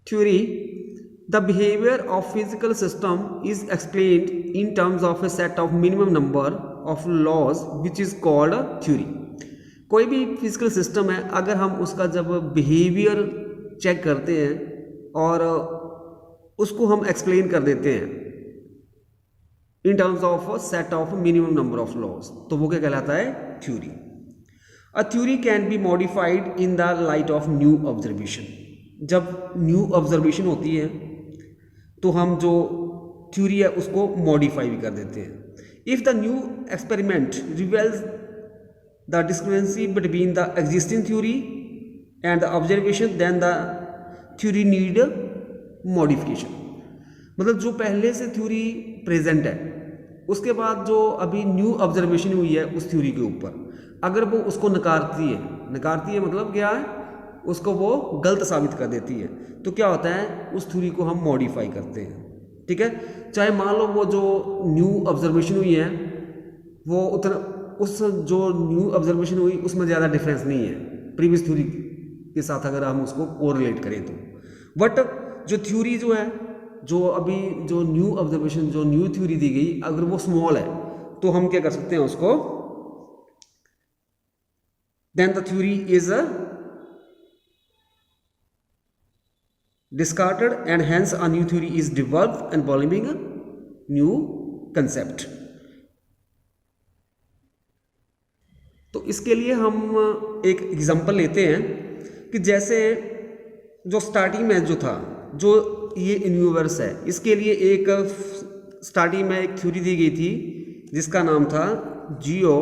Theory. The behavior of physical system is explained in terms of a set of minimum number of laws which is called a theory. कोई भी physical system है, अगर हम उसका जब behaviour check करते हैं और उसको हम एक्सप्लेन कर देते हैं in terms of set of minimum number of laws, तो वो क्या कहलाता है? Theory. A theory can be modified in the light of new observation. जब न्यू ऑब्जर्वेशन होती है तो हम जो थ्योरी है उसको मॉडिफाई भी कर देते हैं. If the new experiment reveals the discrepancy between the existing theory and the observation, then the theory need modification. मतलब जो पहले से थ्योरी प्रेजेंट है उसके बाद जो अभी न्यू ऑब्जर्वेशन हुई है उस थ्योरी के ऊपर, अगर वो उसको नकारती है मतलब क्या है, उसको वो गलत साबित कर देती है, तो क्या होता है, उस थ्योरी को हम मॉडिफाई करते हैं. ठीक है. चाहे मान लो वो जो न्यू ऑब्जर्वेशन हुई है वो उतना, उस जो न्यू ऑब्जर्वेशन हुई उसमें ज़्यादा डिफरेंस नहीं है प्रीवियस थ्योरी के साथ अगर हम उसको कोरिलेट करें तो. बट जो थ्योरी जो है, जो अभी जो न्यू ऑब्जर्वेशन, जो न्यू थ्योरी दी गई, अगर वो स्मॉल है तो हम क्या कर सकते हैं उसको, then the theory is discarded and hence a new theory is developed involving a new concept. तो इसके लिए हम एक एग्जांपल लेते हैं कि जैसे जो स्टार्टिंग में जो था, जो ये यूनिवर्स है, इसके लिए एक स्टार्टिंग में एक थ्योरी दी गई थी जिसका नाम था जियो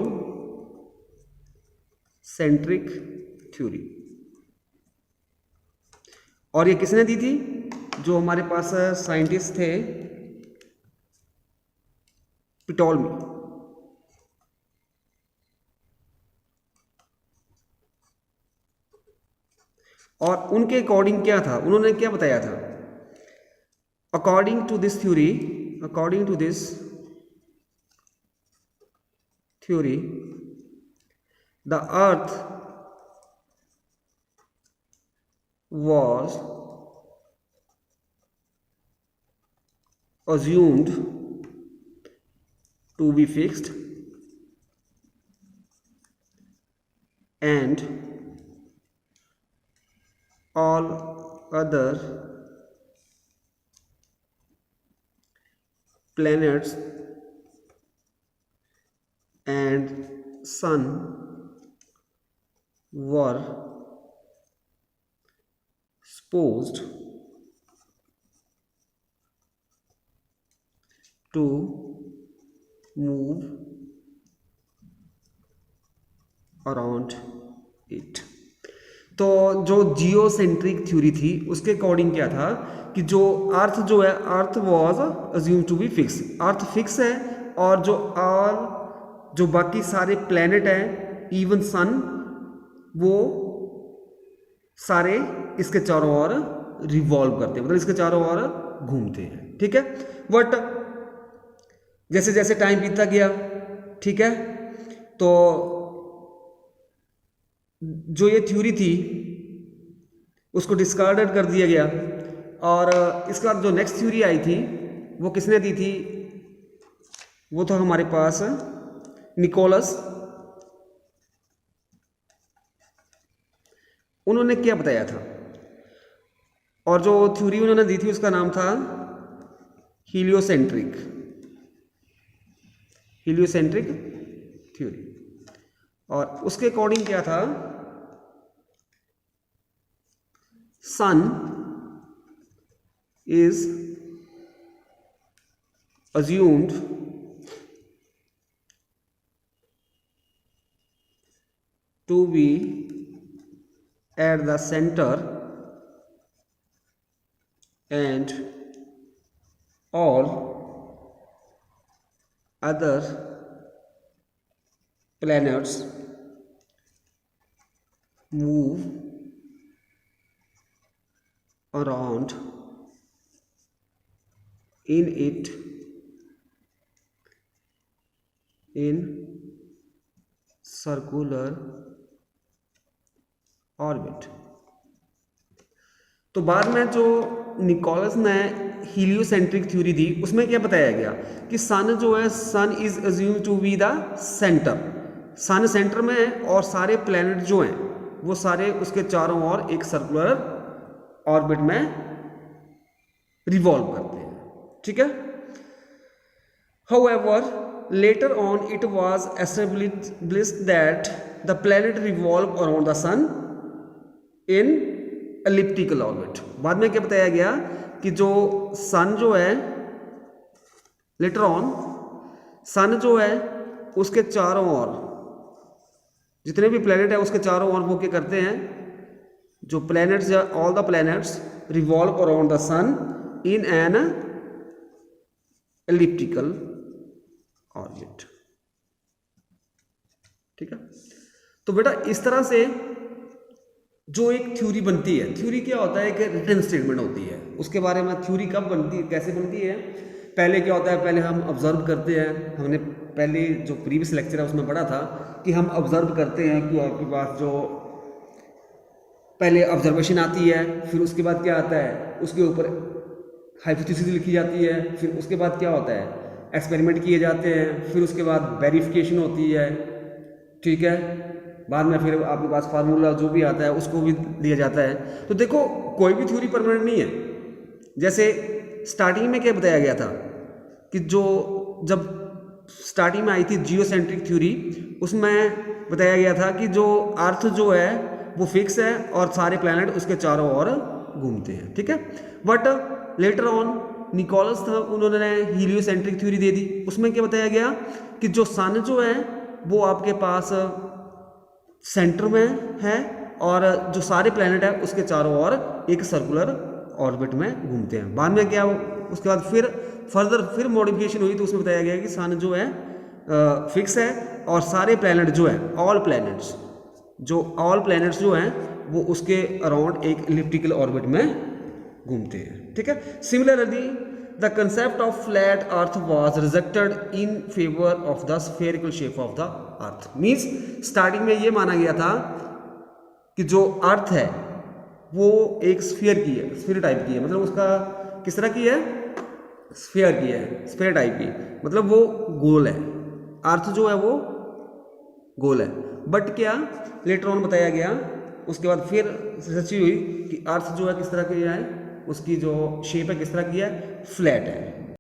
सेंट्रिक थ्योरी. और ये किसने दी थी? जो हमारे पास साइंटिस्ट थे पिटोलमी. और उनके अकॉर्डिंग क्या था, उन्होंने क्या बताया था? According to this theory the earth was assumed to be fixed and all other planets and sun were supposed to move around it. तो जो जियोसेंट्रिक थ्योरी थी उसके अकॉर्डिंग क्या था कि जो अर्थ जो है, earth was assume to be fix, earth fix है, और जो बाकी सारे प्लैनेट हैं, इवन सन, वो सारे इसके चारों ओर रिवॉल्व करते हैं, मतलब इसके चारों ओर घूमते हैं. ठीक है. बट जैसे जैसे टाइम बीतता गया, ठीक है, तो जो ये थ्योरी थी उसको डिस्कार्डेड कर दिया गया. और इसके बाद जो नेक्स्ट थ्योरी आई थी वो किसने दी थी? वो था हमारे पास निकोलस. उन्होंने क्या बताया था, और जो थ्योरी उन्होंने दी थी उसका नाम था हीलियोसेंट्रिक थ्योरी. और उसके अकॉर्डिंग क्या था, सन is assumed to be at the center and all other planets move around in it in circular orbit. तो बाद में जो निकोलस ने हीलियोसेंट्रिक थ्योरी दी उसमें क्या बताया गया कि सन जो है, sun is assume to be the center, sun center में है और सारे प्लैनेट जो हैं वो सारे उसके चारों ओर एक सर्कुलर ऑर्बिट में रिवॉल्व करते हैं, ठीक है। However, later on it was established that the planet revolve around the sun in elliptical orbit। बाद में क्या बताया गया कि जो सन जो है, लेटर ऑन सन जो है उसके चारों ओर जितने भी प्लैनेट है उसके चारों ओर वो क्या करते हैं, जो planets, all the planets revolve around the sun in an elliptical orbit, ठीक है। तो बेटा इस तरह से जो एक थ्योरी बनती है, थ्योरी क्या होता है, एक रिटन स्टेटमेंट होती है। उसके बारे में थ्योरी कब बनती है, कैसे बनती है, पहले क्या होता है, पहले हम ऑब्जर्व करते हैं। हमने पहले जो प्रीवियस लेक्चर है उसमें पढ़ा था कि हम ऑब्जर्व करते हैं कि आपके पास जो पहले ऑब्जर्वेशन आती है, फिर उसके बाद क्या आता है, उसके ऊपर हाइपोथेसिस लिखी जाती है, फिर उसके बाद क्या होता है, एक्सपेरिमेंट किए जाते हैं, फिर उसके बाद वेरिफिकेशन होती है, ठीक है। बाद में फिर आपके पास फार्मूला जो भी आता है उसको भी दिया जाता है। तो देखो कोई भी थ्योरी परमानेंट नहीं है। जैसे स्टार्टिंग में क्या बताया गया था कि जो जब स्टार्टिंग में आई थी जियोसेंट्रिक थ्योरी, उसमें बताया गया था कि जो अर्थ जो है वो फिक्स है और सारे प्लैनेट उसके चारों ओर घूमते हैं, ठीक है। बट लेटर ऑन निकोलस था, उन्होंने हीलियोसेंट्रिक थ्योरी दे दी। उसमें क्या बताया गया कि जो सन जो है वो आपके पास सेंटर में है और जो सारे प्लैनेट है उसके चारों ओर एक सर्कुलर ऑर्बिट में घूमते हैं। बाद में क्या, उसके बाद फिर फर्दर फिर मॉडिफिकेशन हुई तो उसमें बताया गया कि सन जो है फिक्स है और सारे प्लैनेट जो है, ऑल प्लैनेट्स जो हैं वो उसके अराउंड एक इलिप्टिकल ऑर्बिट में घूमते हैं, ठीक है। Similarly the concept of flat earth was rejected in favour of the spherical shape of the earth. Means starting में ये माना गया था कि जो अर्थ है वो एक स्फीयर की है, स्फीयर टाइप की है, मतलब उसका किस तरह की है, स्फीयर की है, स्फीयर टाइप की, मतलब वो गोल है, अर्थ जो है वो गोल है। बट क्या लेटर ऑन बताया गया, उसके बाद फिर रिसर्च हुई कि अर्थ जो है किस तरह की है, उसकी जो शेप है किस तरह की है, फ्लैट है।